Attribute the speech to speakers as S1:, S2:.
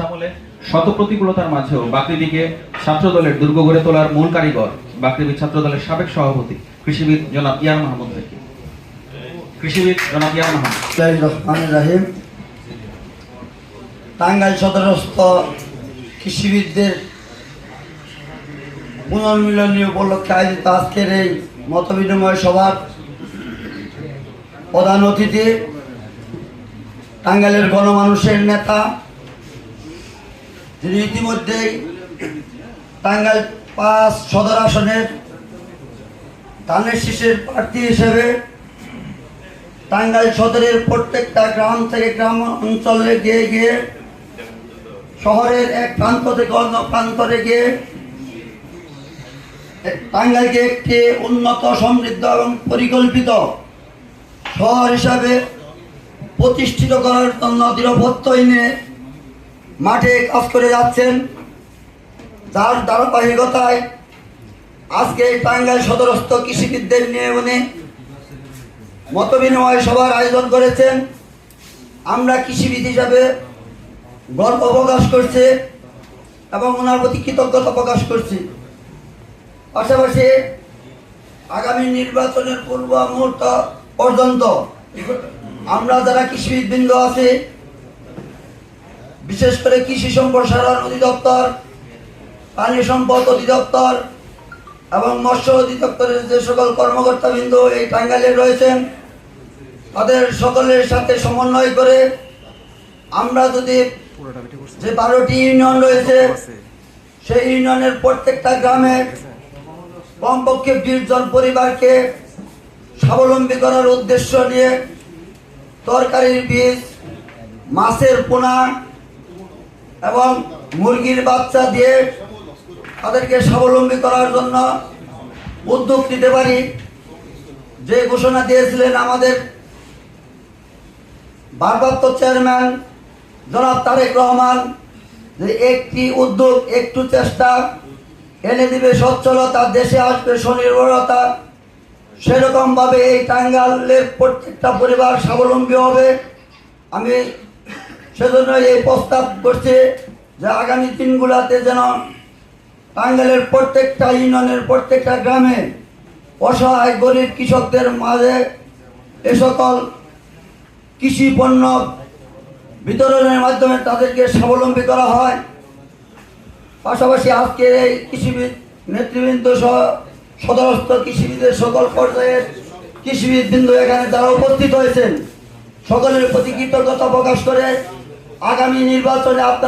S1: আমলে শত প্রতিকূলতার মাঝেও বাকৃবিকে ছাত্র দলের দুর্গ গড়ে তোলার মূল কারিগর বাকৃবি ছাত্র দলের সাবেক সভাপতি কৃষিবিদ জনাব ইয়ার মাহমুদ ভাই। কৃষিবিদ জনাব ইয়ার মাহমুদ।
S2: রহমানুর রহিম। টাঙ্গাইল সদরস্থ কৃষিবিদদের পুনর্মিলনী উপলক্ষে আয়োজিত আজকের এই মতবিনিময় সভার প্রধান অতিথি টাঙ্গাইলের গণমানুষের নেতা, যিনি ইতিমধ্যেই টাঙ্গাইল ৫ সদর আসনের ধানের শীষের প্রার্থী হিসেবে টাঙ্গাইল সদরের প্রত্যেকটা গ্রাম থেকে গ্রাম অঞ্চলে গিয়ে গিয়ে শহরের এক প্রান্ত থেকে অন্য প্রান্তরে গিয়ে টাঙ্গাইলকে একটি উন্নত, সমৃদ্ধ এবং পরিকল্পিত শহর হিসাবে প্রতিষ্ঠিত করার জন্য দৃঢ়প্রত্যয় নিয়ে মাঠে কাজ করে যাচ্ছেন। যার ধারাবাহিকতায় আজকে টাঙ্গাইল সদরস্থ কৃষিবিদদের নিয়ে উনি মতবিনিময় সভার আয়োজন করেছেন। আমরা কৃষিবিদ হিসাবে গর্ব প্রকাশ করছি এবং ওনার প্রতি কৃতজ্ঞতা প্রকাশ করছি। পাশাপাশি আগামী নির্বাচনের পূর্ব মুহূর্ত পর্যন্ত আমরা যারা কৃষিবিদবৃন্দ আছি, বিশেষ করে কৃষি সম্প্রসারণ অধিদপ্তর, পানি সম্পদ অধিদপ্তর এবং মৎস্য অধিদপ্তরের যে সকল কর্মকর্তাবৃন্দ এই টাঙ্গাইলে রয়েছেন, তাদের সকলের সাথে সমন্বয় করে আমরা যদি যে 12টি ইউনিয়ন রয়েছে, সেই ইউনিয়নের প্রত্যেকটা গ্রামে কমপক্ষে 20 জন পরিবারকে স্বাবলম্বী করার উদ্দেশ্য নিয়ে তরকারির বীজ, মাছের পোনা এবং মুরগির বাচ্চা দিয়ে তাদেরকে স্বাবলম্বী করার জন্য উদ্যোগ নিতে পারি, যে ঘোষণা দিয়েছিলেন আমাদের ভারপ্রাপ্ত চেয়ারম্যান জনাব তারেক রহমান, যে একটি উদ্যোগ, একটু চেষ্টা এনে দিবে সচ্ছলতা, দেশে আসবে স্বনির্ভরতা। সেরকম ভাবে এই টাঙ্গাইলের প্রত্যেকটা পরিবার স্বাবলম্বী হবে। আমি সেজন্য এই প্রস্তাব করছি যে আগামী দিনগুলোতে যেন টাঙ্গাইলের প্রত্যেকটা ইউনিয়নের প্রত্যেকটা গ্রামে অসহায় গরিব কৃষকদের মাঝে এ সকল কৃষি পণ্য বিতরণের মাধ্যমে তাদেরকে স্বাবলম্বী করা হয়। পাশাপাশি আজকের এই কৃষিবিদ নেতৃবৃন্দ সহ সদরস্থ কৃষিবিদের সকল পর্যায়ের কৃষিবিদবৃন্দ এখানে যারা উপস্থিত হয়েছেন, সকলের প্রতি কৃতজ্ঞতা প্রকাশ করে আগামী নির্বাচনে আপনারা